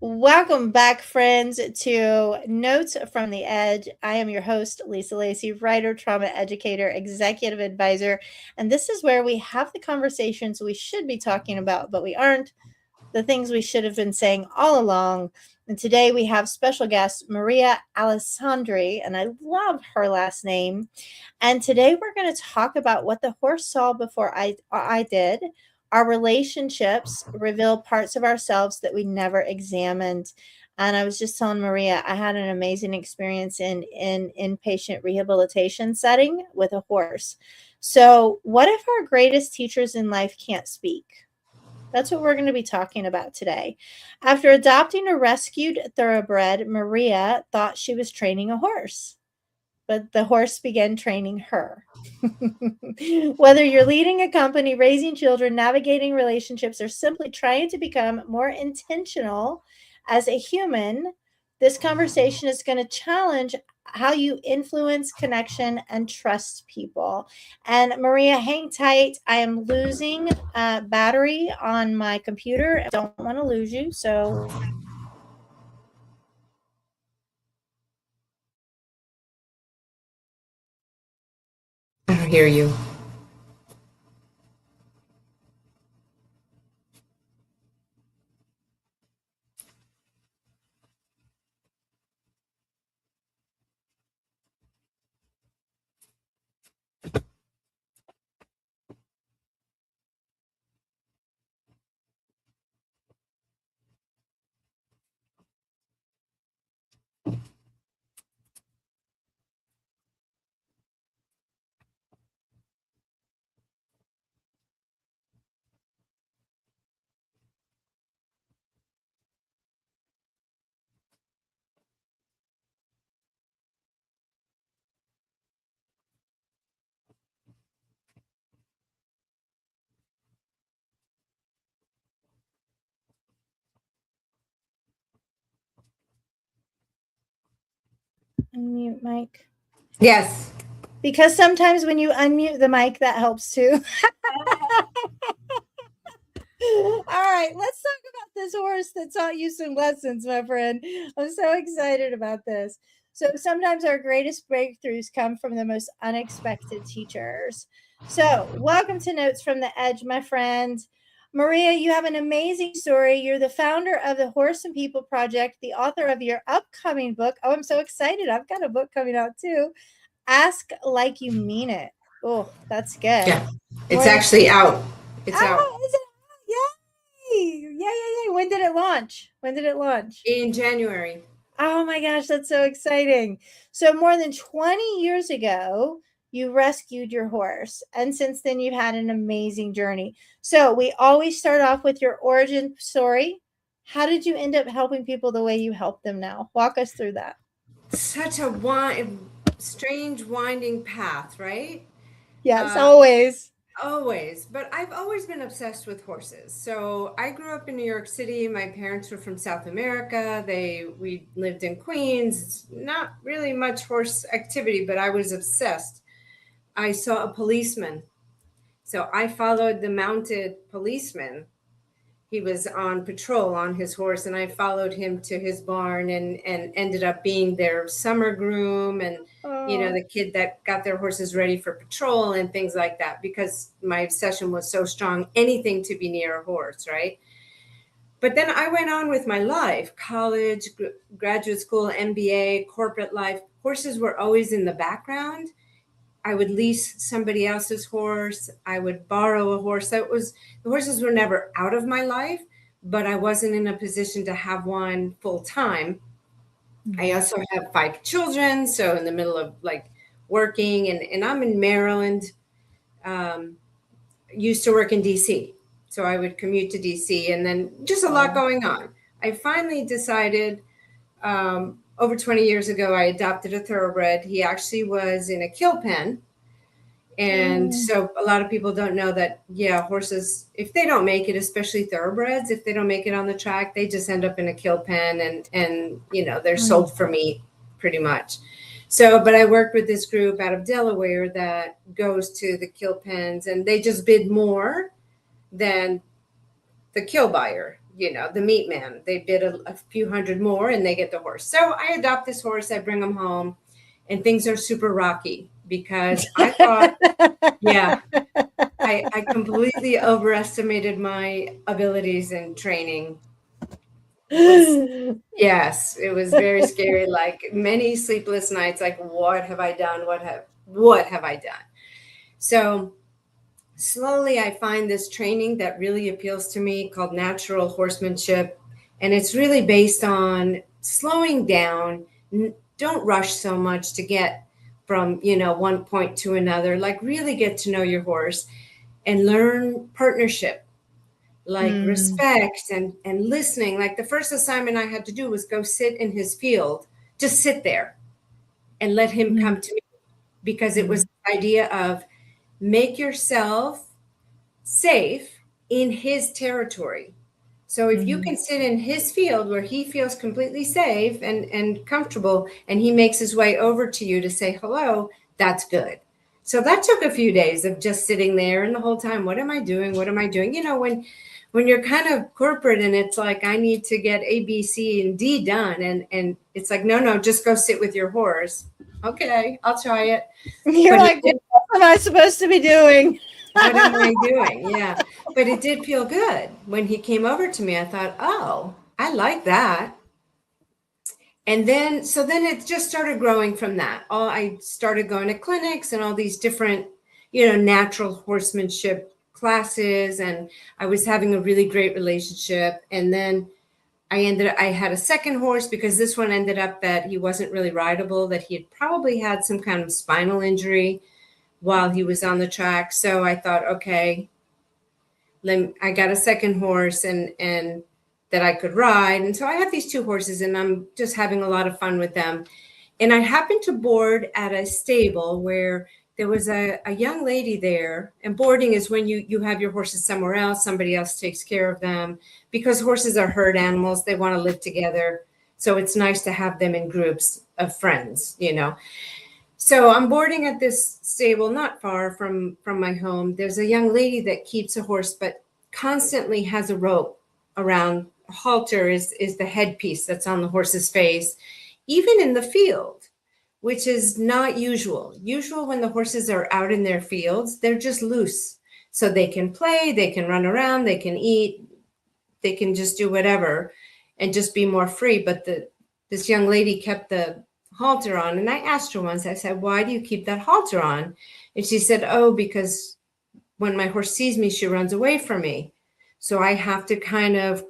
Welcome back, friends, to Notes from the Edge. I am your host, Lisa Lacey, writer, trauma educator, executive advisor, and this is where we have the conversations we should be talking about, but we aren't, the things we should have been saying all along. And today we have special guest Maria Alessandri, and I love her last name. And today we're going to talk about what the horse saw before I did. Our relationships reveal parts of ourselves that we never examined. And I was just telling Maria, I had an amazing experience in inpatient rehabilitation setting with a horse. So, what if our greatest teachers in life can't speak? That's what we're going to be talking about today. After adopting a rescued thoroughbred, Maria thought she was training a horse, but the horse began training her. Whether you're leading a company, raising children, navigating relationships, or simply trying to become more intentional as a human, this conversation is going to challenge how you influence connection and trust people. And Maria, hang tight. I am losing battery on my computer. I don't want to lose you. So I don't hear you. unmute mic. Yes. Because sometimes when you unmute the mic, that helps too. All right, let's talk about this horse that taught you some lessons, my friend. I'm so excited about this. So, sometimes our greatest breakthroughs come from the most unexpected teachers. So, welcome to Notes from the Edge, my friend. Maria, you have an amazing story. You're the founder of the Horse and People Project, the author of your upcoming book. Oh, I'm so excited. I've got a book coming out too. Ask Like You Mean It. Oh, that's good. Yeah. It's More than actually out. It's out is it? Yay! Yay, yay, yay. When did it launch? When did it launch? in January. Oh my gosh, that's so exciting. So, more than 20 years ago, you rescued your horse. And since then, you've had an amazing journey. So, we always start off with your origin story. How did you end up helping people the way you help them now? Walk us through that. Such a strange winding path, right? Yes, Uh, always. Always. But I've always been obsessed with horses. So I grew up in New York City. My parents were from South America. We lived in Queens. Not really much horse activity, but I was obsessed. I saw a policeman. So I followed the mounted policeman. He was on patrol on his horse, and I followed him to his barn and ended up being their summer groom and Oh, the kid that got their horses ready for patrol and things like that, because my obsession was so strong, anything to be near a horse, right? But then I went on with my life, college, graduate school, MBA, corporate life. Horses were always in the background. I would lease somebody else's horse. I would borrow a horse. The horses were never out of my life, but I wasn't in a position to have one full time. I also have 5 children, so in the middle of like working, and I'm in Maryland. Um, Used to work in DC, so I would commute to DC, and then just a lot wow. going on. I finally decided over 20 years ago, I adopted a thoroughbred. He actually was in a kill pen. And Mm, so a lot of people don't know that, yeah, horses, if they don't make it, especially thoroughbreds, if they don't make it on the track, they just end up in a kill pen, and they're mm, sold for meat pretty much. So, but I worked with this group out of Delaware that goes to the kill pens, and they just bid more than the kill buyer. the meat man. They bid a few hundred more and they get the horse. So I adopt this horse, I bring him home, and things are super rocky because I thought, yeah, I completely overestimated my abilities in training. Yes, it was very scary. Like many sleepless nights, like what have I done? What have I done? So slowly I find this training that really appeals to me called natural horsemanship. And it's really based on slowing down. Don't rush so much to get from, one point to another. Like really get to know your horse and learn partnership, like respect and listening. Like the first assignment I had to do was go sit in his field, just sit there and let him come to me, because it was the idea of make yourself safe in his territory. So if you can sit in his field where he feels completely safe and comfortable, and he makes his way over to you to say hello, that's good. So that took a few days of just sitting there, and the whole time, what am I doing? What am I doing? When you're kind of corporate and it's like, I need to get A, B, C, and D done. And it's like, no, just go sit with your horse. Okay, I'll try it. You're But like, what am I supposed to be doing? What am I doing? Yeah. But it did feel good. When he came over to me, I thought, oh, I like that. And then it just started growing from that. I started going to clinics and all these different, natural horsemanship classes. And I was having a really great relationship. And then I had a second horse, because this one ended up that he wasn't really rideable, that he had probably had some kind of spinal injury while he was on the track. So I thought, okay, I got a second horse and that I could ride. And so I have these two horses and I'm just having a lot of fun with them. And I happened to board at a stable where there was a young lady there. And boarding is when you have your horses somewhere else, somebody else takes care of them, because horses are herd animals. They want to live together. So it's nice to have them in groups of friends, So I'm boarding at this stable not far from my home. There's a young lady that keeps a horse, but constantly has a rope around. A halter is the headpiece that's on the horse's face, even in the field, which is not usual. Usual when the horses are out in their fields, they're just loose. So they can play, they can run around, they can eat, they can just do whatever and just be more free. But this young lady kept the halter on. And I asked her once, I said, why do you keep that halter on? And she said, oh, because when my horse sees me, she runs away from me. So I have to kind of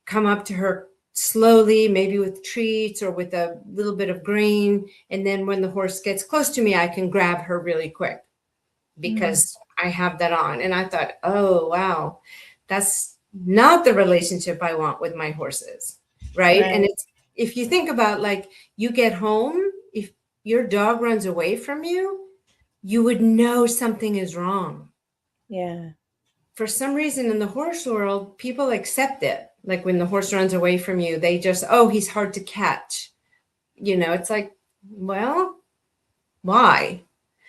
come up to her slowly, maybe with treats or with a little bit of grain. And then when the horse gets close to me, I can grab her really quick because I have that on. And I thought, oh, wow, that's not the relationship I want with my horses. Right. And if you think about, like, you get home, if your dog runs away from you, you would know something is wrong. Yeah. For some reason in the horse world, people accept it. Like when the horse runs away from you, they just, oh, he's hard to catch. It's like, well, why?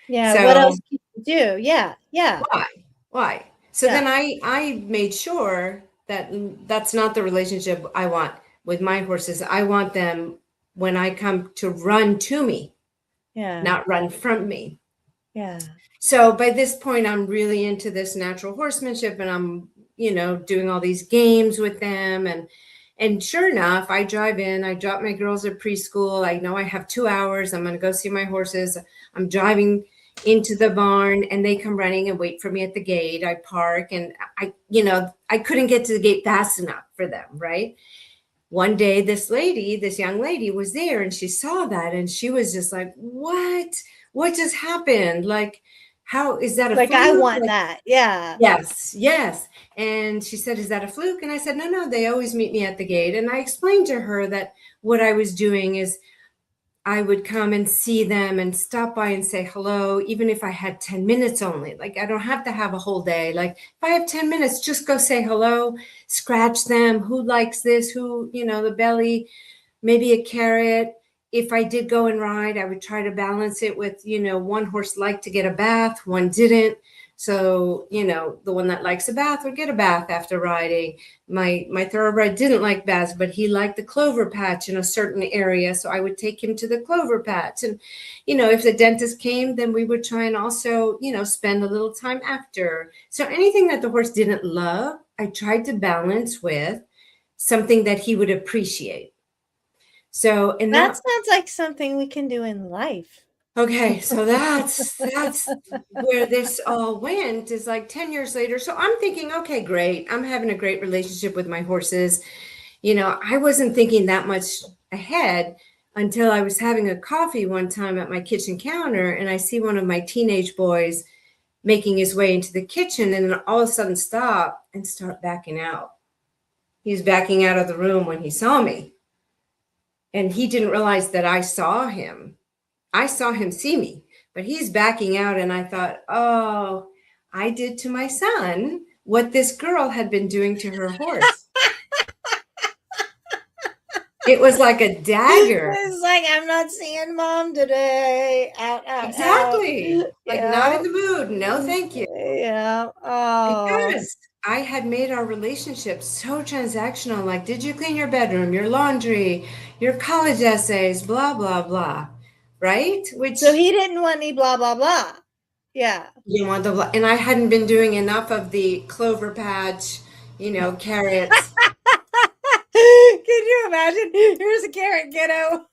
Yeah. So, what else can you do? Yeah. Why? So then I made sure that that's not the relationship I want with my horses. I want them, when I come, to run to me, not run from me. Yeah. So by this point, I'm really into this natural horsemanship, and I'm, doing all these games with them. And sure enough, I drive in, I drop my girls at preschool. I know I have 2 hours. I'm going to go see my horses. I'm driving into the barn and they come running and wait for me at the gate. I park, and I couldn't get to the gate fast enough for them. Right. One day, this young lady was there, and she saw that, and she was just like, what just happened? Like, how is that a fluke? I want that. Yeah. Yes. And she said, is that a fluke? And I said, no, they always meet me at the gate. And I explained to her that what I was doing is I would come and see them and stop by and say hello, even if I had 10 minutes only. Like, I don't have to have a whole day. Like, if I have 10 minutes, just go say hello, scratch them. Who likes this? Who, the belly, maybe a carrot. If I did go and ride, I would try to balance it with, one horse liked to get a bath, one didn't. So, the one that likes a bath would get a bath after riding. My thoroughbred didn't like baths, but he liked the clover patch in a certain area. So I would take him to the clover patch. And, if the dentist came, then we would try and also, spend a little time after. So anything that the horse didn't love, I tried to balance with something that he would appreciate. So, and That sounds like something we can do in life. okay, so that's where this all went, is like 10 years later. So I'm thinking, okay, great. I'm having a great relationship with my horses. I wasn't thinking that much ahead until I was having a coffee one time at my kitchen counter, and I see one of my teenage boys making his way into the kitchen, and then all of a sudden stop and start backing out. He's backing out of the room when he saw me, and he didn't realize that I saw him. I saw him see me, but he's backing out. And I thought, oh, I did to my son what this girl had been doing to her horse. It was like a dagger. It's like, I'm not seeing mom today. Out. Exactly. Out. Like, not in the mood. No, thank you. Yeah. Oh. Because I had made our relationship so transactional. Like, did you clean your bedroom, your laundry, your college essays, blah, blah, blah. Right? So he didn't want any blah, blah, blah. Yeah. You want the blah. And I hadn't been doing enough of the clover patch, carrots. Can you imagine? Here's a carrot, kiddo.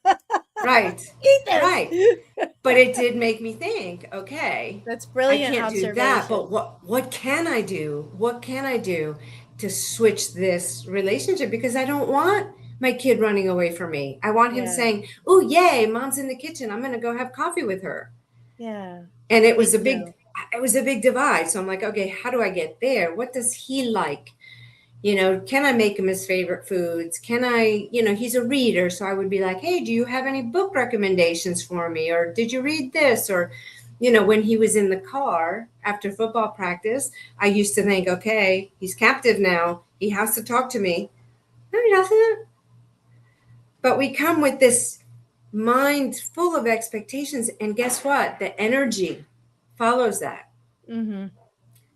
Right. Eat this. Right. But it did make me think, okay. That's brilliant. I can't do that, but what can I do? What can I do to switch this relationship? Because I don't want my kid running away from me. I want him saying, oh, yay, mom's in the kitchen. I'm going to go have coffee with her. Yeah. And it was a big divide. So I'm like, okay, how do I get there? What does he like? Can I make him his favorite foods? Can I, he's a reader. So I would be like, hey, do you have any book recommendations for me? Or did you read this? Or, when he was in the car after football practice, I used to think, okay, he's captive now. He has to talk to me. No, he doesn't. But we come with this mind full of expectations. And guess what? The energy follows that. Mm-hmm.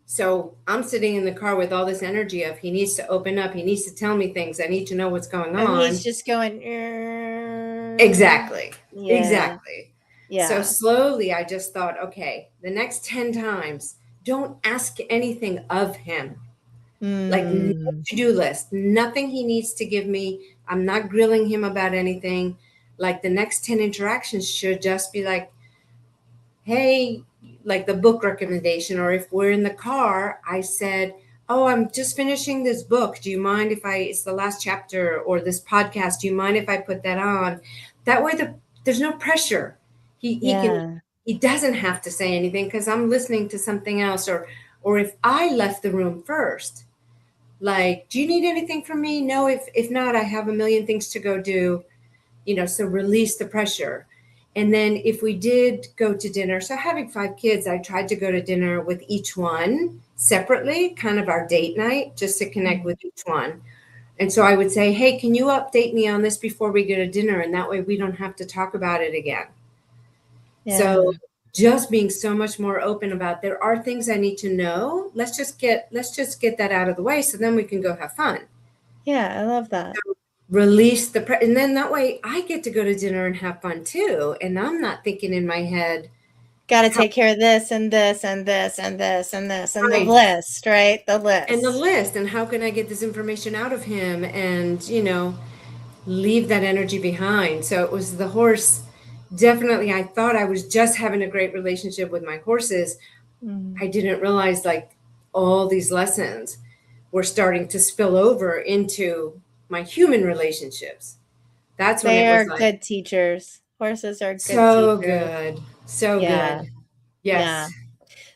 So I'm sitting in the car with all this energy of, he needs to open up. He needs to tell me things. I need to know what's going on. And he's just going. Exactly. Yeah. Exactly. Yeah. So slowly I just thought, okay, the next 10 times, don't ask anything of him. Like, no to-do list, nothing he needs to give me. I'm not grilling him about anything. Like, the next 10 interactions should just be like, hey, like the book recommendation. Or if we're in the car, I said, oh, I'm just finishing this book. Do you mind if it's the last chapter, or this podcast, do you mind if I put that on? That way there's no pressure. He doesn't have to say anything because I'm listening to something else. Or if I left the room first, like, do you need anything from me? No, if not, I have a million things to go do, so release the pressure. And then if we did go to dinner, so having 5 kids, I tried to go to dinner with each one separately, kind of our date night, just to connect with each one. And so I would say, hey, can you update me on this before we go to dinner? And that way we don't have to talk about it again. Yeah. So just being so much more open about, there are things I need to know. Let's just get that out of the way, so then we can go have fun. Yeah, I love that. So release and then that way I get to go to dinner and have fun too. And I'm not thinking in my head, got to take care of this and this and this and this and this and the list, right? The list. And how can I get this information out of him and, leave that energy behind. So it was the horse. Definitely, I thought I was just having a great relationship with my horses. I didn't realize, like, all these lessons were starting to spill over into my human relationships. That's when they are good teachers. Horses are good so teachers. So good. Yes. Yeah.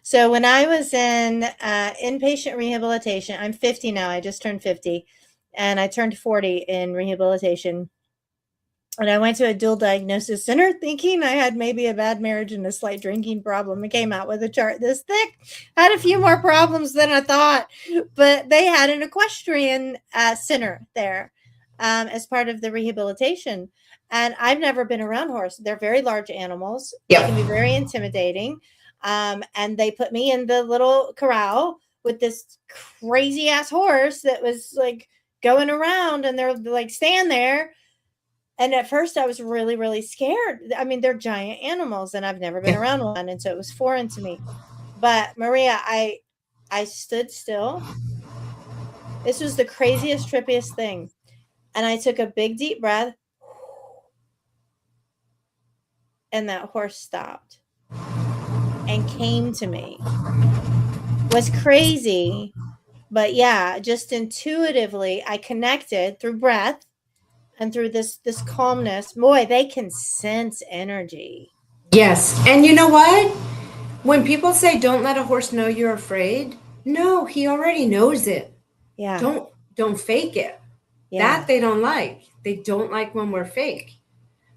So when I was in inpatient rehabilitation, I'm 50 now. I just turned 50, and I turned 40 in rehabilitation. And I went to a dual diagnosis center thinking I had maybe a bad marriage and a slight drinking problem. I came out with a chart this thick. Had a few more problems than I thought. But they had an equestrian center there as part of the rehabilitation. And I've never been around horses. They're very large animals. They can be very intimidating. And they put me in the little corral with this crazy ass horse that was like going around, and they're like, stand there. And at first I was really, really scared. I mean, they're giant animals and I've never been around one. And so it was foreign to me. But Maria, I stood still. This was the craziest, trippiest thing. And I took a big, deep breath. And that horse stopped and came to me. Was crazy. But yeah, just intuitively, I connected through breath and through this calmness. Boy, they can sense energy. Yes. And you know what? When people say don't let a horse know you're afraid, no, he already knows it. Yeah. Don't fake it. Yeah. That they don't like. They don't like when we're fake.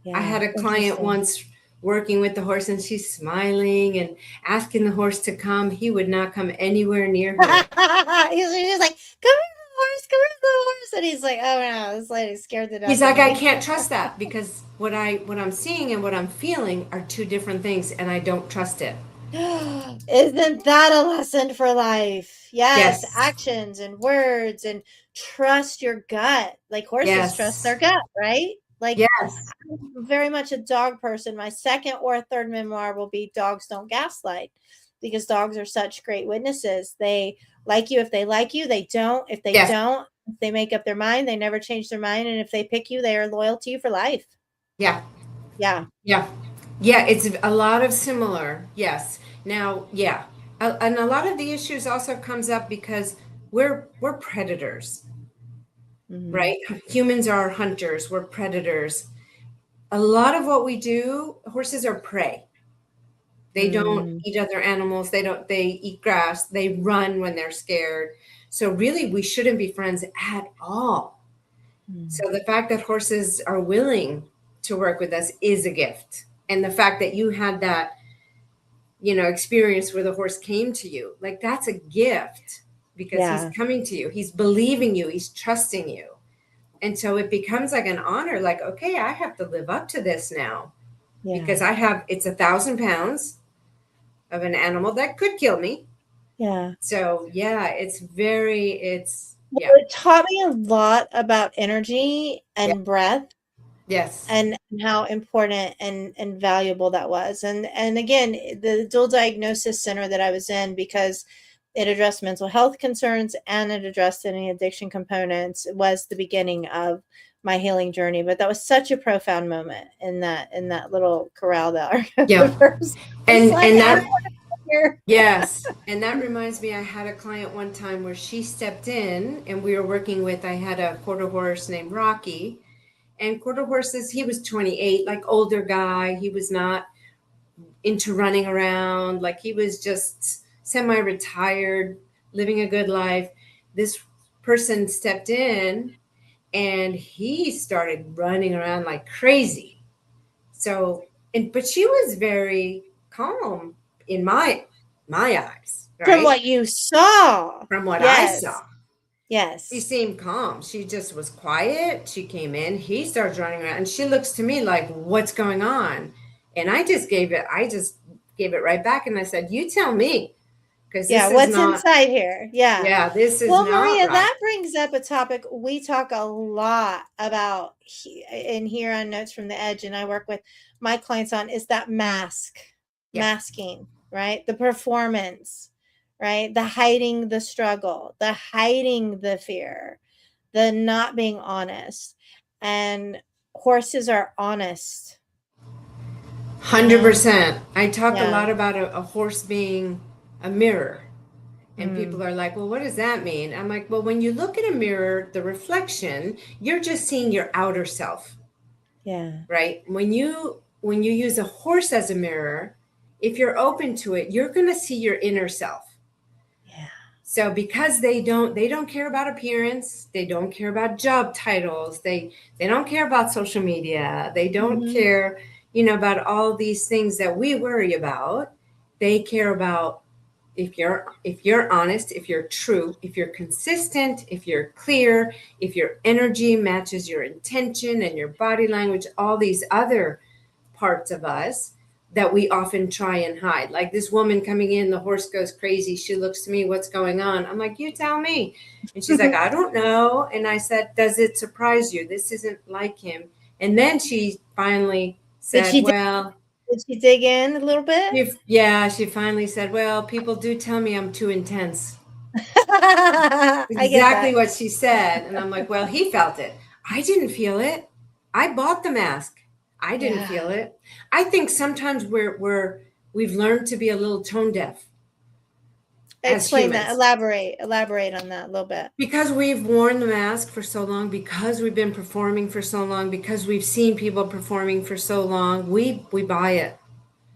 Yeah. I had a client once working with the horse, and she's smiling and asking the horse to come. He would not come anywhere near her. He was just like, come here, the horse, come here, the horse. And he's like, oh no, this lady's scared to death. He's like, I can't trust that, because what I'm seeing and what I'm feeling are two different things, and I don't trust it. Isn't that a lesson for life? Yes. Actions and words, and trust your gut. Like horses trust their gut, right? Like, yes. I'm very much a dog person. My second or third memoir will be Dogs Don't Gaslight, because dogs are such great witnesses. They like you if they like you. They don't if they don't. If they make up their mind, they never change their mind. And if they pick you, they are loyal to you for life. Yeah. Yeah. Yeah. Yeah. It's a lot of similar. Yes. Now, yeah. And a lot of the issues also comes up because we're predators. Right? Humans are hunters. We're predators. A lot of what we do, horses are prey. They don't eat other animals. They eat grass. They run when they're scared. So really, we shouldn't be friends at all. So the fact that horses are willing to work with us is a gift. And the fact that you had that, experience where the horse came to you, like, that's a gift, because he's coming to you. He's believing you. He's trusting you. And so it becomes like an honor, like, okay, I have to live up to this now, because it's 1,000 pounds of an animal that could kill me. Yeah. So it taught me a lot about energy and breath. Yes. And how important and valuable that was. And again, the dual diagnosis center that I was in, because it addressed mental health concerns and it addressed any addiction components, was the beginning of my healing journey. But that was such a profound moment in that little corral that yes. And that reminds me, I had a client one time where she stepped in, and we were working with, I had a quarter horse named Rocky, and quarter horses, he was 28, like older guy. He was not into running around. Like, he was just semi-retired, living a good life. This person stepped in and he started running around like crazy. So, but she was very calm in my eyes. Right? From what you saw. From what I saw. Yes. She seemed calm. She just was quiet. She came in, he starts running around, and she looks to me like, what's going on? And I just gave it right back. And I said, you tell me. What's inside here? Yeah, this is well, Maria, that brings up a topic we talk a lot about in here on Notes from the Edge, and I work with my clients on, is that masking, right? The performance, right? The hiding the struggle, the hiding the fear, the not being honest. And horses are honest. 100%. I talk a lot about a horse being a mirror, and people are like, well, what does that mean? I'm like, well, when you look at a mirror, the reflection, you're just seeing your outer self. Yeah. Right. When you use a horse as a mirror, if you're open to it, you're going to see your inner self. Yeah. So because they don't care about appearance, they don't care about job titles, they don't care about social media, they don't care, about all these things that we worry about. They care about if you're honest, if you're true, if you're consistent, if you're clear, if your energy matches your intention and your body language, all these other parts of us, that we often try and hide. Like this woman coming in, the horse goes crazy. She looks to me, what's going on? I'm like, you tell me. And she's like, I don't know. And I said, does it surprise you? This isn't like him. And then she finally said, did she dig in a little bit? She finally said, well, people do tell me I'm too intense. I Exactly what she said. And I'm like, well, he felt it. I didn't feel it. I bought the mask. I didn't feel it. I think sometimes we've learned to be a little tone deaf. Explain that. Elaborate on that a little bit. Because we've worn the mask for so long, because we've been performing for so long, because we've seen people performing for so long, we buy it.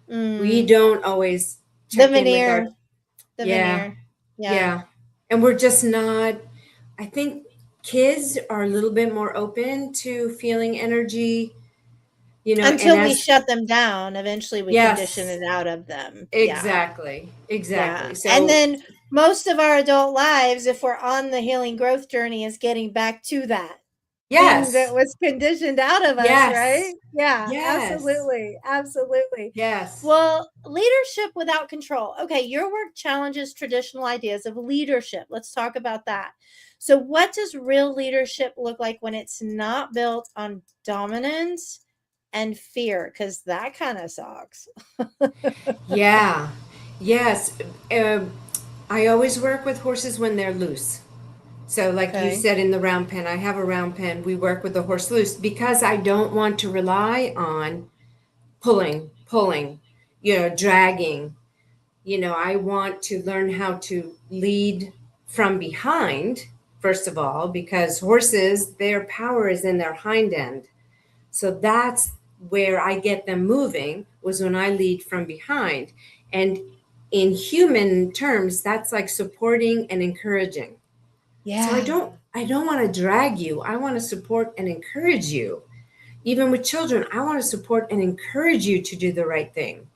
We don't always check the veneer. Veneer. Yeah. And we're just not, I think kids are a little bit more open to feeling energy. Until we shut them down, eventually we condition it out of them. Exactly. Yeah. So, and then most of our adult lives, if we're on the healing growth journey, is getting back to that. Yes. Thing that was conditioned out of us, right? Yeah, absolutely. Yes. Well, leadership without control. Okay, your work challenges traditional ideas of leadership. Let's talk about that. So what does real leadership look like when it's not built on dominance and fear? Because that kind of sucks. Yeah. Yes. I always work with horses when they're loose. So like you said in the round pen, I have a round pen. We work with the horse loose because I don't want to rely on pulling, dragging. I want to learn how to lead from behind, first of all, because horses, their power is in their hind end. So that's where I get them moving, was when I lead from behind. And in human terms, that's like supporting and encouraging. Yeah. So I don't want to drag you. I want to support and encourage you. Even with children, I want to support and encourage you to do the right thing.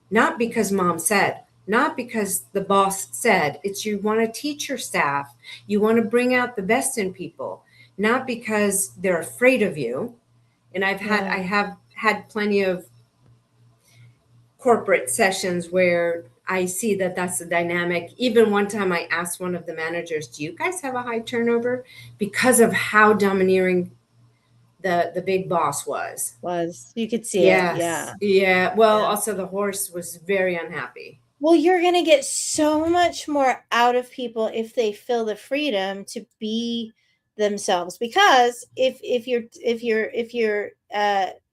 Not because mom said, not because the boss said. It's you want to teach your staff. You want to bring out the best in people, not because they're afraid of you. And I have had plenty of corporate sessions where I see that that's the dynamic. Even one time I asked one of the managers, do you guys have a high turnover? Because of how domineering the big boss was. You could see it. Yeah. Yeah. Well, also the horse was very unhappy. Well, you're going to get so much more out of people if they feel the freedom to be themselves. Because if you're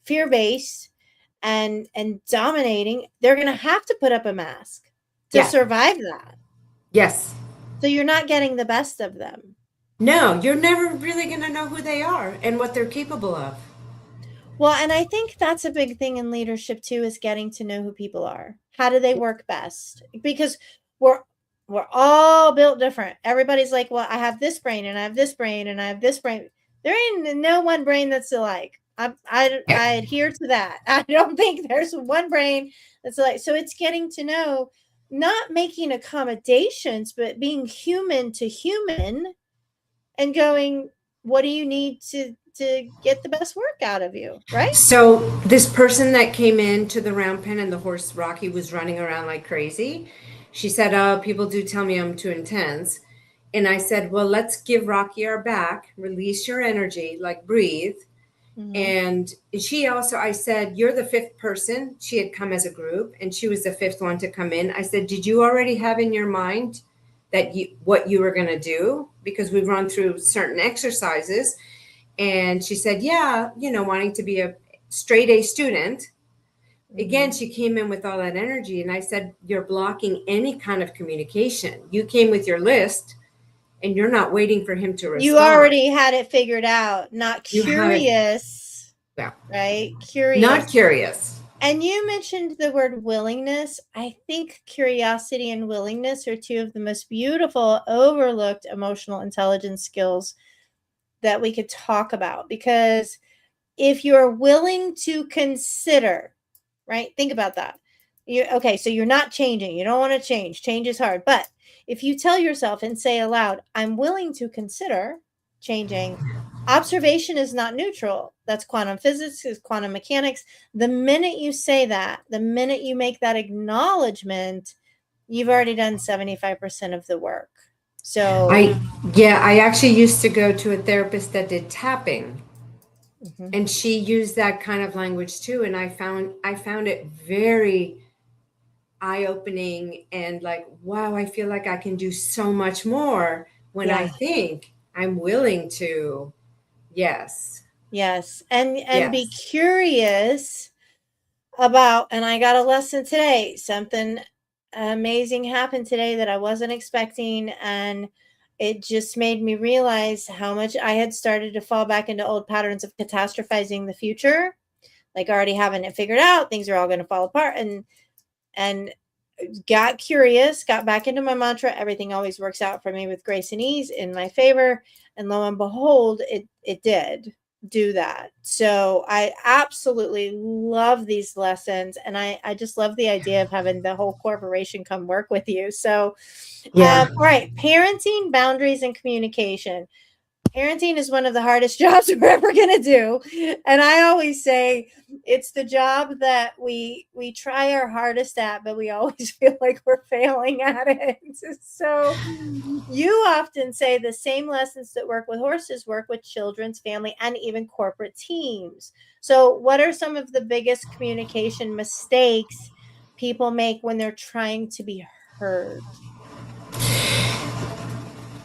fear-based and dominating, they're going to have to put up a mask to survive that. Yes. So you're not getting the best of them. No, you're never really going to know who they are and what they're capable of. Well, and I think that's a big thing in leadership too, is getting to know who people are. How do they work best? Because we're all built different. Everybody's like, well, I have this brain and I have this brain and I have this brain. There ain't no one brain that's alike. I adhere to that. I don't think there's one brain that's alike. So it's getting to know, not making accommodations, but being human to human and going, what do you need to get the best work out of you, right? So this person that came into the round pen and the horse Rocky was running around like crazy, she said, oh, people do tell me I'm too intense. And I said, well, let's give Rocky our back, release your energy, like breathe. Mm-hmm. And she also, I said, you're the fifth person. She had come as a group and she was the fifth one to come in. I said, did you already have in your mind that what you were going to do? Because we've run through certain exercises. And she said, yeah, wanting to be a straight A student. Mm-hmm. Again, she came in with all that energy. And I said, you're blocking any kind of communication. You came with your list and you're not waiting for him to respond. You already had it figured out, not curious. Yeah. Right? Curious. Not curious. And you mentioned the word willingness. I think curiosity and willingness are two of the most beautiful, overlooked emotional intelligence skills that we could talk about. Because if you're willing to consider, right? Think about that. So you're not changing. You don't want to change. Change is hard. But if you tell yourself and say aloud, I'm willing to consider changing, observation is not neutral. That's quantum physics, is quantum mechanics. The minute you say that, the minute you make that acknowledgement, you've already done 75% of the work. So I actually used to go to a therapist that did tapping, and she used that kind of language too. And I found it very eye-opening and like, wow, I feel like I can do so much more when I think I'm willing to. Yes. And be curious about, and I got a lesson today. Something amazing happened today that I wasn't expecting, and it just made me realize how much I had started to fall back into old patterns of catastrophizing the future, like already having it figured out, things are all going to fall apart, and got curious, got back into my mantra, everything always works out for me with grace and ease in my favor, and lo and behold, it did do that. So I absolutely love these lessons, and I just love the idea of having the whole corporation come work with you. So all right, parenting, boundaries, and communication. Parenting is one of the hardest jobs we're ever going to do, and I always say it's the job that we try our hardest at, but we always feel like we're failing at it. So you often say the same lessons that work with horses work with children's, family, and even corporate teams. So what are some of the biggest communication mistakes people make when they're trying to be heard?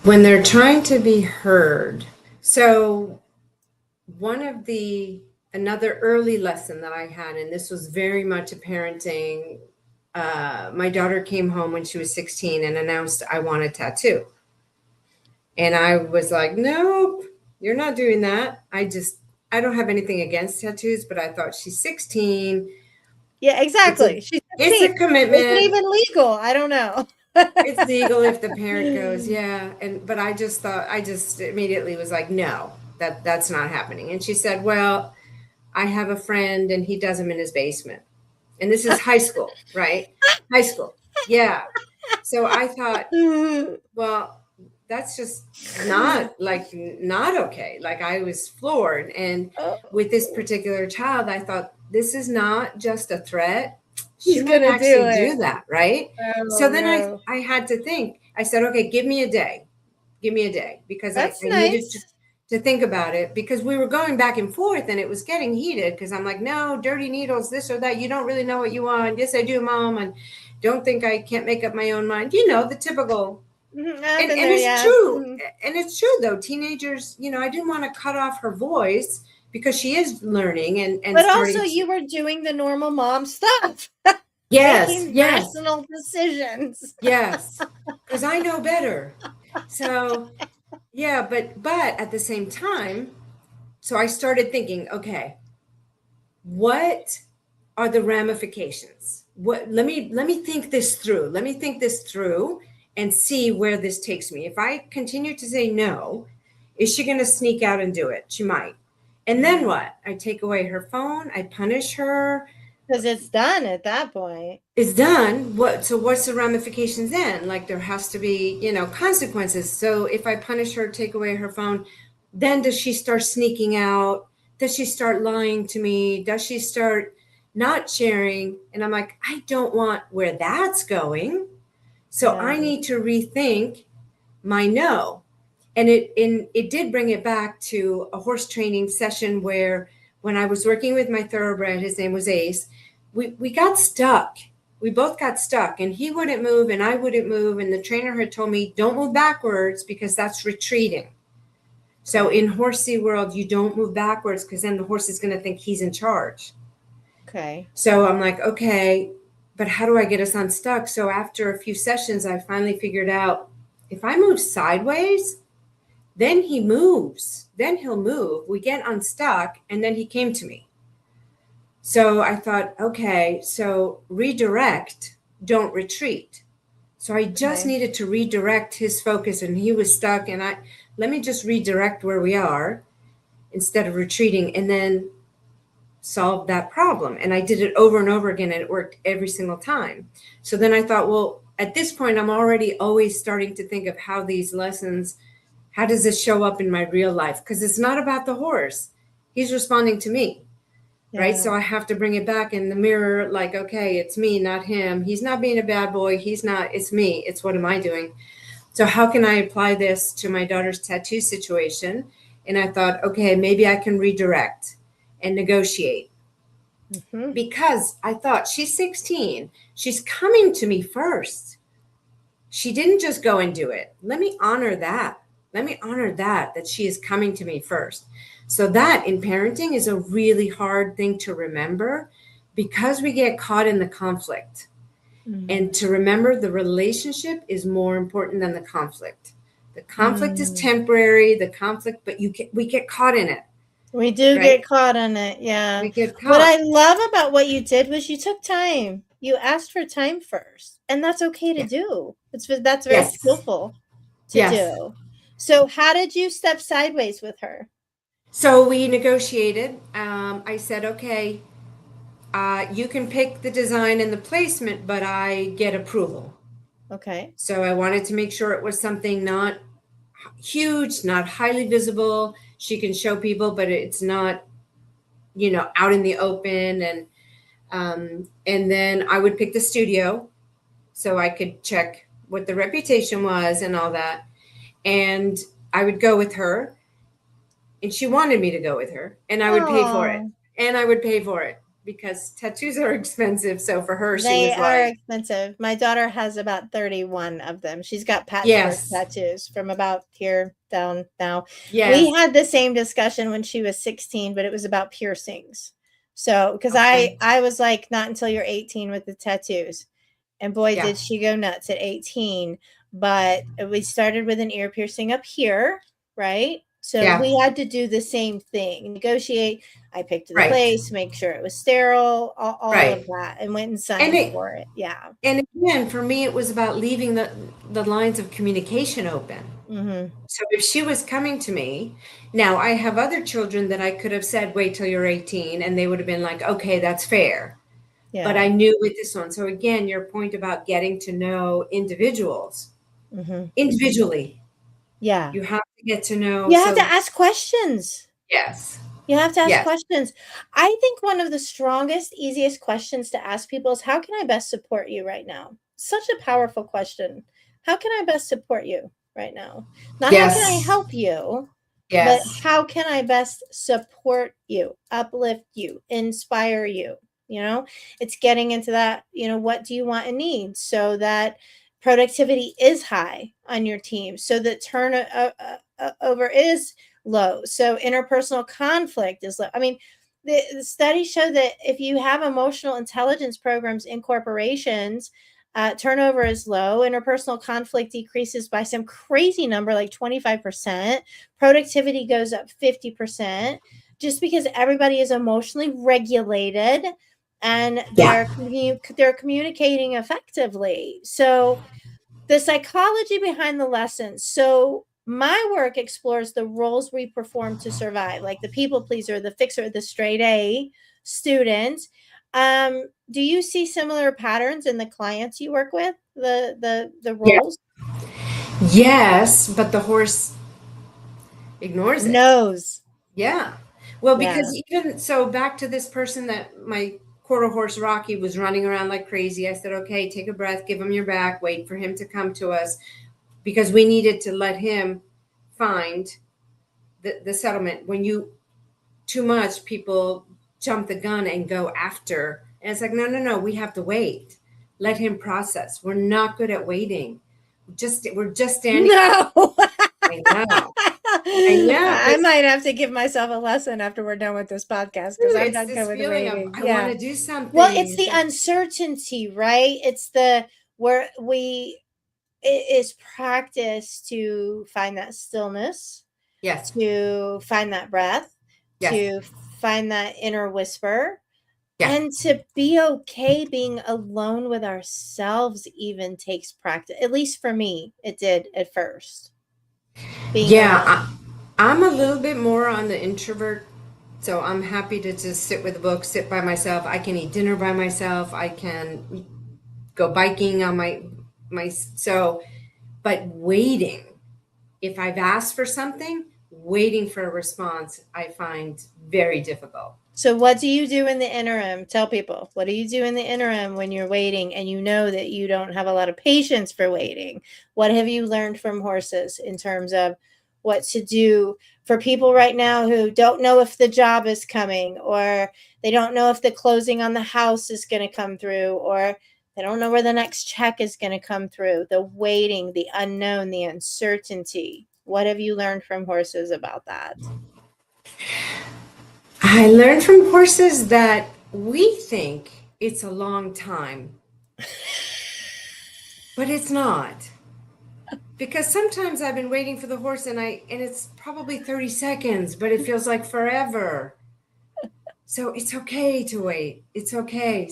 When they're trying to be heard. So another early lesson that I had, and this was very much a parenting, my daughter came home when she was 16 and announced, I want a tattoo. And I was like, nope, you're not doing that. I don't have anything against tattoos, but I thought she's 16. Yeah, exactly. It's a commitment. Is it even legal? I don't know. It's legal if the parent goes, yeah. But I just immediately was like, no, that's not happening. And she said, well, I have a friend and he does them in his basement. And this is high school, right? High school. Yeah. So I thought, well, that's just not okay. Like, I was floored. And with this particular child, I thought, this is not just a threat. She might actually do that, right? So then I had to think. I said, okay, give me a day, because I needed to think about it, because we were going back and forth and it was getting heated, because I'm like, no, dirty needles, this or that. You don't really know what you want. Yes, I do, Mom. And don't think I can't make up my own mind. You know, the typical. And it's true. And it's true, though. Teenagers, I didn't want to cut off her voice, because she is learning but also you were doing the normal mom stuff. Making rational decisions. Yes, because I know better. So yeah, but at the same time, so I started thinking, okay, what are the ramifications? Let me think this through. Let me think this through and see where this takes me. If I continue to say no, is she going to sneak out and do it? She might. And then what? I take away her phone. I punish her. Because it's done at that point. It's done. So what's the ramifications then? Like, there has to be, consequences. So if I punish her, take away her phone, then does she start sneaking out? Does she start lying to me? Does she start not sharing? And I'm like, I don't want where that's going. So I need to rethink my no. And it did bring it back to a horse training session where, when I was working with my thoroughbred, his name was Ace, we got stuck. We both got stuck, and he wouldn't move and I wouldn't move. And the trainer had told me, don't move backwards, because that's retreating. So in horsey world, you don't move backwards, because then the horse is going to think he's in charge. Okay. So I'm like, okay, but how do I get us unstuck? So after a few sessions, I finally figured out, if I move sideways, then he moves. Then he'll move. We get unstuck, and then he came to me. So I thought, okay, so redirect, don't retreat. So I just needed to redirect his focus, and he was stuck. And let me just redirect where we are instead of retreating, and then solve that problem. And I did it over and over again, and it worked every single time. So then I thought, well, at this point, I'm already always starting to think of how these lessons How does this show up in my real life? Because it's not about the horse. He's responding to me. Right. So I have to bring it back in the mirror, like, okay, it's me, not him. He's not being a bad boy. He's not, it's me. It's what am I doing? So how can I apply this to my daughter's tattoo situation? And I thought, okay, maybe I can redirect and negotiate. Mm-hmm. Because I thought she's 16. She's coming to me first. She didn't just go and do it. Let me honor that. Let me honor that she is coming to me first. So that in parenting is a really hard thing to remember because we get caught in the conflict. Mm-hmm. And to remember the relationship is more important than the conflict. The conflict is temporary, the conflict, but we get caught in it. We do get caught in it. Yeah. We get caught. What I love about what you did was you took time. You asked for time first, and that's okay to do. That's very skillful to do. So how did you step sideways with her? So we negotiated. I said, okay, you can pick the design and the placement, but I get approval. Okay. So I wanted to make sure it was something not huge, not highly visible. She can show people, but it's not, out in the open. And then I would pick the studio so I could check what the reputation was and all that. And I would go with her. And she wanted me to go with her, and I would pay for it. And I would pay for it because tattoos are expensive. So for her, they are expensive. My daughter has about 31 of them. She's got patchwork tattoos from about here down now. Yes. We had the same discussion when she was 16, but it was about piercings. So because I was like, not until you're 18 with the tattoos. And boy, did she go nuts at 18. But we started with an ear piercing up here, right? So we had to do the same thing, negotiate. I picked the place, make sure it was sterile, all of that, and went and signed for it. Yeah. And again, for me, it was about leaving the lines of communication open. Mm-hmm. So if she was coming to me, now I have other children that I could have said, wait till you're 18, and they would have been like, okay, that's fair. Yeah. But I knew with this one. So again, your point about getting to know individuals individually. Yeah. You have to get to know. You have to ask questions. Yes. You have to ask questions. I think one of the strongest, easiest questions to ask people is, how can I best support you right now? Such a powerful question. How can I best support you right now? Not how can I help you, but how can I best support you, uplift you, inspire you? It's getting into that, what do you want and need so that productivity is high on your team, so that turnover is low, so interpersonal conflict is low. I mean, the studies show that if you have emotional intelligence programs in corporations, turnover is low, interpersonal conflict decreases by some crazy number like 25%, productivity goes up 50%, just because everybody is emotionally regulated and they're communicating effectively. So the psychology behind the lessons. So my work explores the roles we perform to survive, like the people pleaser, the fixer, the straight A student. Do you see similar patterns in the clients you work with, the roles? Yes, but the horse ignores it. Knows. Yeah. Well, because even so, back to this person that my quarter horse Rocky was running around like crazy. I said, okay, take a breath, give him your back, wait for him to come to us, because we needed to let him find the settlement. When you too much, people jump the gun and go after. And it's like, no, we have to wait. Let him process. We're not good at waiting. We're just standing. No. I know. I might have to give myself a lesson after we're done with this podcast, because I'm not good with waiting. I want to do something. Well, it's the uncertainty, right? It's where it is practice to find that stillness. Yes. To find that breath. Yes. To find that inner whisper. Yeah. And to be okay being alone with ourselves even takes practice. At least for me, it did at first. I'm a little bit more on the introvert, so I'm happy to just sit with a book, sit by myself. I can eat dinner by myself. I can go biking on but waiting if I've asked for something, waiting for a response, I find very difficult. So what do you do in the interim? Tell people, what do you do in the interim when you're waiting and you know that you don't have a lot of patience for waiting? What have you learned from horses in terms of what to do for people right now who don't know if the job is coming, or they don't know if the closing on the house is going to come through, or they don't know where the next check is going to come through, the waiting, the unknown, the uncertainty. What have you learned from horses about that? I learned from horses that we think it's a long time, but it's not. Because sometimes I've been waiting for the horse and it's probably 30 seconds, but it feels like forever. So it's okay to wait. It's okay.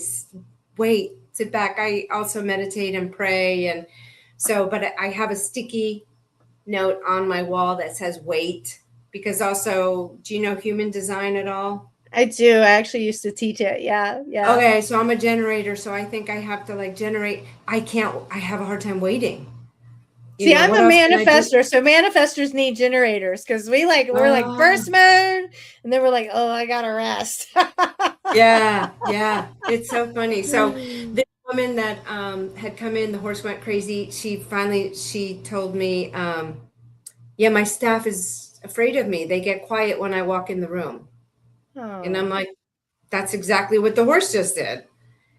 Wait, sit back. I also meditate and pray. And so, but I have a sticky note on my wall that says wait, because also, do you know human design at all? I do. I actually used to teach it. Yeah. Yeah. Okay. So I'm a generator. So I think I have to like generate. I have a hard time waiting. See, I'm a manifester, so manifestors need generators because we're like burst mode, and then we're like, oh, I gotta rest. Yeah, it's so funny. So this woman that had come in, the horse went crazy. She told me, yeah, my staff is afraid of me. They get quiet when I walk in the room. Oh. And I'm like, that's exactly what the horse just did.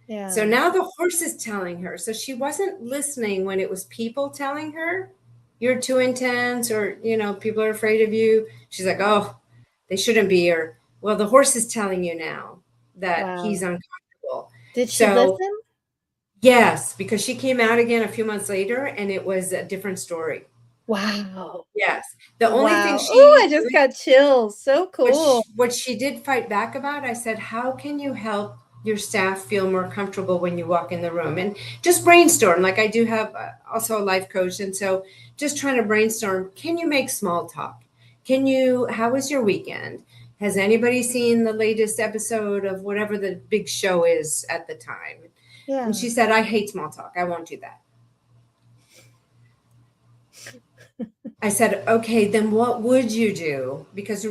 Yeah. So now the horse is telling her. So she wasn't listening when it was people telling her, you're too intense, or, people are afraid of you. She's like, oh, they shouldn't be. Or, well, the horse is telling you now that he's uncomfortable. Did she listen? Yes, because she came out again a few months later and it was a different story. Wow. Yes. The only thing I just got chills. So cool. What she did fight back about, I said, how can you help your staff feel more comfortable when you walk in the room? And just brainstorm. Like I do have also a life coach. And so just trying to brainstorm, can you make small talk? How was your weekend? Has anybody seen the latest episode of whatever the big show is at the time? Yeah. And she said, I hate small talk. I won't do that. I said, okay, then what would you do? Because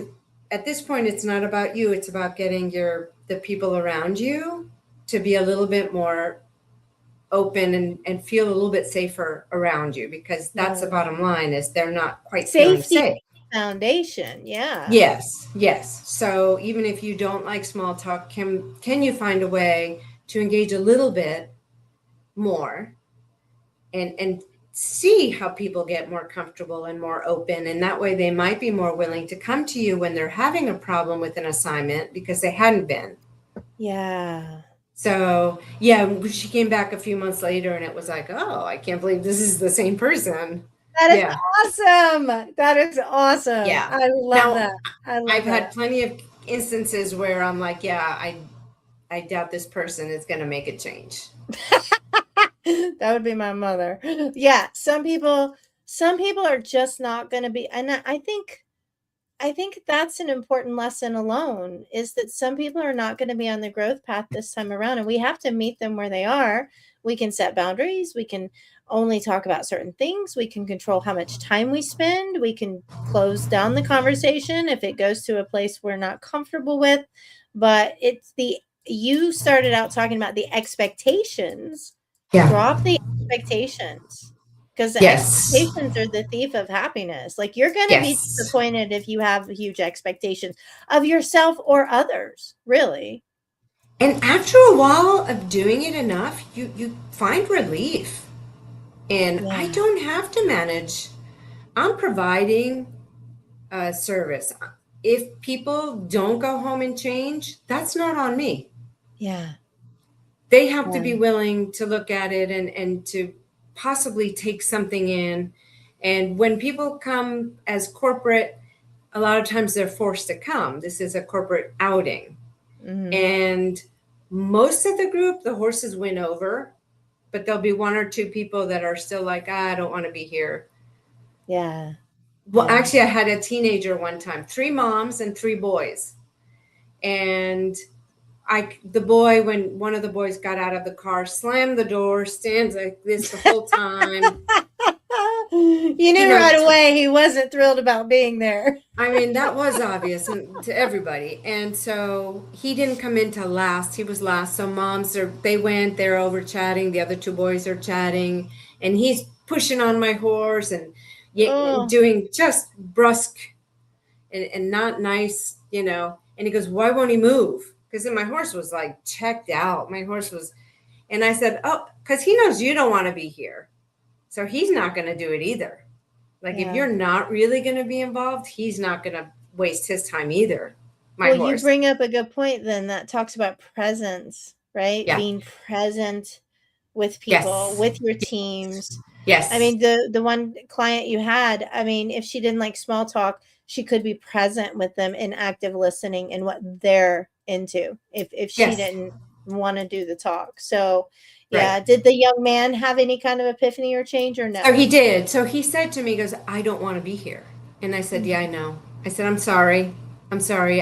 at this point, it's not about you. It's about getting the people around you to be a little bit more open and feel a little bit safer around you, because that's the bottom line, is they're not quite feeling safe. Foundation. Yeah. Yes. So even if you don't like small talk, can you find a way to engage a little bit more and see how people get more comfortable and more open, and that way they might be more willing to come to you when they're having a problem with an assignment because they hadn't been. Yeah. So yeah, she came back a few months later and it was like, oh, I can't believe this is the same person. That is awesome. That is awesome. Yeah. I love that. I've had plenty of instances where I'm like, yeah, I doubt this person is going to make a change. That would be my mother. Yeah. Some people are just not going to be. And I think that's an important lesson alone, is that some people are not going to be on the growth path this time around, and we have to meet them where they are. We can set boundaries. We can only talk about certain things. We can control how much time we spend. We can close down the conversation if it goes to a place we're not comfortable with. But you started out talking about the expectations. Yeah. Drop the expectations, because the expectations are the thief of happiness. Like, you're going to be disappointed if you have huge expectations of yourself or others, really. And after a while of doing it enough, you find relief. And I don't have to manage. I'm providing a service. If people don't go home and change, that's not on me. Yeah. They have to be willing to look at it and to possibly take something in. And when people come as corporate, a lot of times they're forced to come. This is a corporate outing. Mm-hmm. And most of the group, the horses win over, but there'll be one or two people that are still like, I don't want to be here. Yeah. Well, actually, I had a teenager one time, 3 moms and 3 boys. And the boy, when one of the boys got out of the car, slammed the door, stands like this the whole time. You knew you know, right away he wasn't thrilled about being there. I mean, that was obvious to everybody. And so he didn't come in till last. He was last. So they went, they're over chatting. The other two boys are chatting. And he's pushing on my horse and Oh, doing just brusque and not nice, And he goes, why won't he move? Because then my horse was like checked out. And I said, oh, because he knows you don't want to be here. So he's not going to do it either. Like, if you're not really going to be involved, he's not going to waste his time either. Well, you bring up a good point then that talks about presence, right? Yeah. Being present with people, Yes. with your teams. Yes. I mean, the one client you had, I mean, if she didn't like small talk, she could be present with them in active listening and what they're into if she didn't want to do the talk. So yeah. Right. Did the young man have any kind of epiphany or change or no? Oh, he did. So he said to me, he goes, I don't want to be here. And I said, yeah, I know. I said, I'm sorry.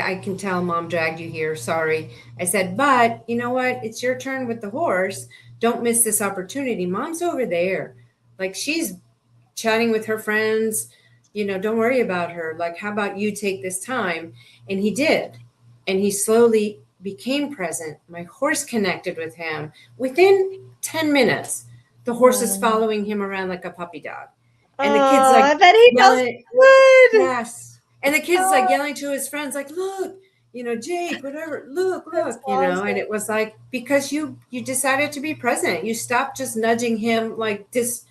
I can tell mom dragged you here. Sorry. I said, but you know what? It's your turn with the horse. Don't miss this opportunity. Mom's over there. Like, she's chatting with her friends. Don't worry about her. Like, how about you take this time? And he did. And he slowly became present. My horse connected with him. Within 10 minutes, the horse is following him around like a puppy dog. And the kid's like, I bet he feels good. Yes. And the kid's like yelling to his friends, like, look, Jake, whatever, look, awesome. And it was like, because you decided to be present. You stopped just nudging him like this,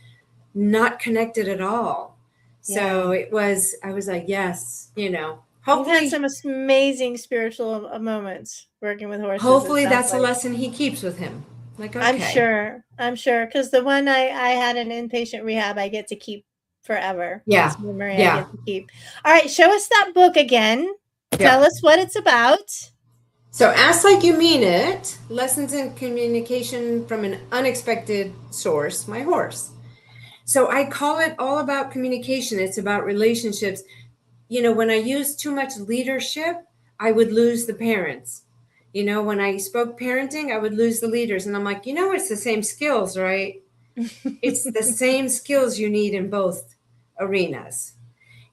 not connected at all. So I was like, yes, hopefully. You've had some amazing spiritual moments working with horses. Hopefully that's a lesson he keeps with him. Like, okay. I'm sure. Because the one I had in inpatient rehab, I get to keep forever. Yeah. Memory I get to keep. All right. Show us that book again. Tell us what it's about. So Ask Like You Mean It, Lessons in Communication from an Unexpected Source, my horse. So I call it all about communication. It's about relationships. When I used too much leadership, I would lose the parents. When I spoke parenting, I would lose the leaders. And I'm like, it's the same skills, right? It's the same skills you need in both arenas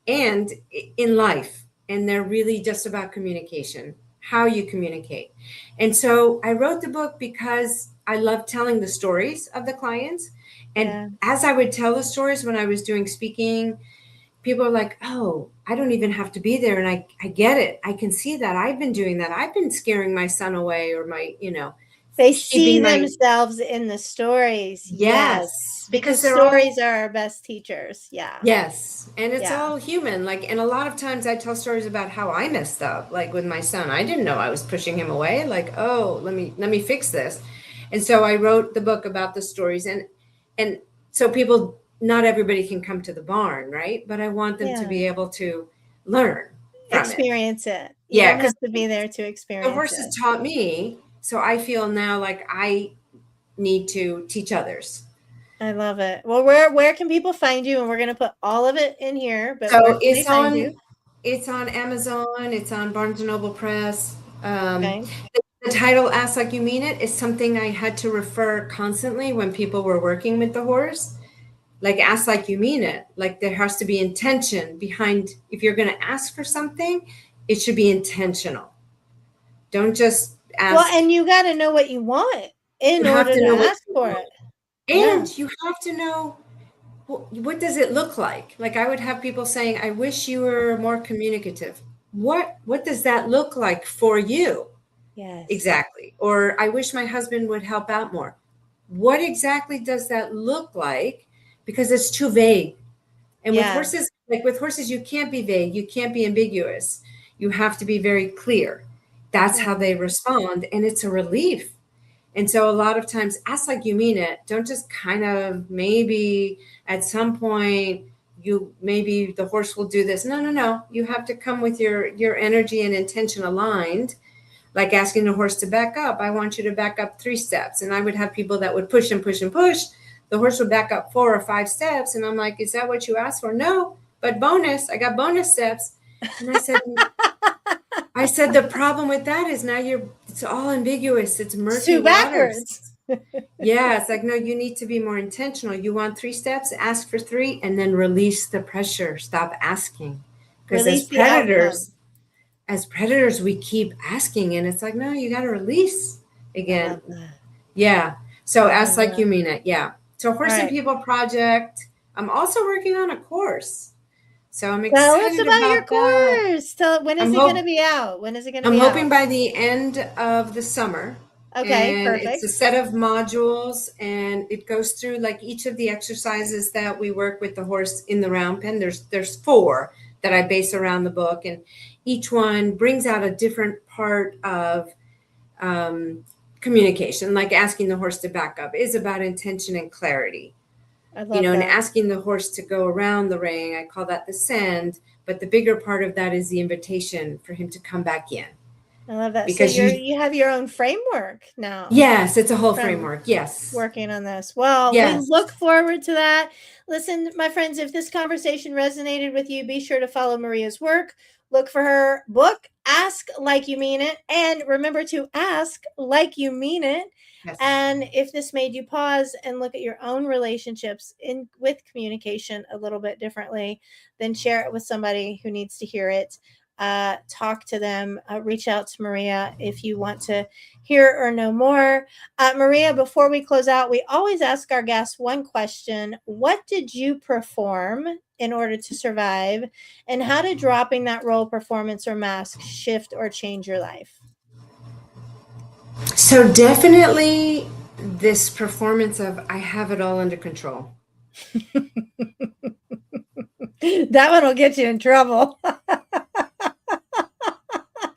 and in life. And they're really just about communication, how you communicate. And so I wrote the book because I love telling the stories of the clients. And as I would tell the stories when I was doing speaking, people are like, oh, I don't even have to be there. And I get it. I can see that. I've been doing that. I've been scaring my son away or they see themselves in the stories. Yes. Because stories are our best teachers. Yeah. Yes. And it's all human. And a lot of times I tell stories about how I messed up, like with my son. I didn't know I was pushing him away. Like, oh, let me fix this. And so I wrote the book about the stories. And so people, not everybody can come to the barn, right? But I want them to be able to learn from experience it. Yeah. Because to be there to experience the horses taught me. So I feel now like I need to teach others. I love it. Well, where can people find you? And we're going to put all of it in here. But so it's on Amazon. It's on Barnes & Noble Press. The title Ask Like You Mean It is something I had to refer constantly when people were working with the horse. Like, ask like you mean it. Like, there has to be intention behind. If you're going to ask for something, it should be intentional. Don't just ask. Well, and you got to know what you want in order to ask for it. And you have to know, what does it look like? Like, I would have people saying, I wish you were more communicative. What does that look like for you? Yes. Exactly. Or I wish my husband would help out more. What exactly does that look like? Because it's too vague. And with horses, you can't be vague. You can't be ambiguous. You have to be very clear. That's how they respond. And it's a relief. And so a lot of times, ask like you mean it. Don't just kind of maybe at some point, maybe the horse will do this. No. You have to come with your energy and intention aligned. Like asking the horse to back up. I want you to back up 3 steps. And I would have people that would push and push and push. The horse would back up 4 or 5 steps. And I'm like, is that what you asked for? No, but bonus. I got bonus steps. And I said, the problem with that is now it's all ambiguous. It's murky backwards. Yeah, it's like, no, you need to be more intentional. You want 3 steps, ask for 3, and then release the pressure. Stop asking. Because Release the outcome. as predators, we keep asking, and it's like, no, you got to release I again. love that. Yeah. So I ask love like that. you mean it. Yeah. So All Horse and right. People Project. I'm also working on a course. So I'm Tell us excited about your about that. course. When is I'm it going to hope be out? When is it going to I'm be hoping out? by the end of the summer. Okay, And it's a perfect. set of modules, and it goes through like each of the exercises that we work with the horse in the round pen. There's 4 that I base around the book, and each one brings out a different part of communication, like asking the horse to back up is about intention and clarity. I love And that. asking the horse to go around the ring, I call that the send, but the bigger part of that is the invitation for him to come back in. I love that. So Because you have your own framework now yes, it's a whole from framework. Yes. working on this. Well, we Yes. look forward to that. Listen, my friends, if this conversation resonated with you, be sure to follow Maria's work. Look for her book, Ask Like You Mean It, and remember to ask like you mean it. Yes. And if this made you pause and look at your own relationships with communication a little bit differently, then share it with somebody who needs to hear it. Talk to them, reach out to Maria if you want to hear or know more. Maria, before we close out, we always ask our guests one question. What did you perform in order to survive? And how did dropping that role, performance, or mask shift or change your life? So definitely this performance of I have it all under control. That one will get you in trouble.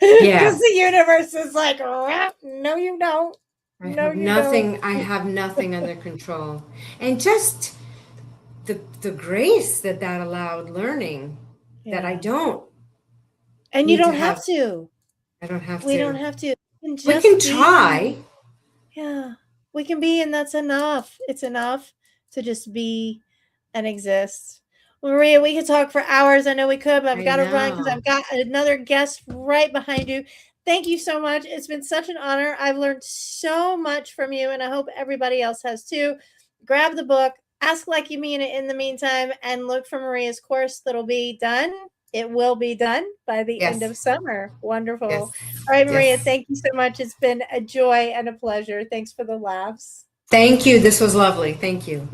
Yeah. Because the universe is like, no, you don't. I have nothing under control. And just the grace that allowed learning that I don't. And you don't have to. I don't have to. We don't have to. We can try. Yeah. We can be, and that's enough. It's enough to just be and exist. Maria, we could talk for hours. I know we could, but I've got to run because I've got another guest right behind you. Thank you so much. It's been such an honor. I've learned so much from you, and I hope everybody else has too. Grab the book, Ask Like You Mean It in the meantime, and look for Maria's course that'll be done. It will be done by the end of summer. Wonderful. Yes. All right, Maria, thank you so much. It's been a joy and a pleasure. Thanks for the laughs. Thank you. This was lovely. Thank you.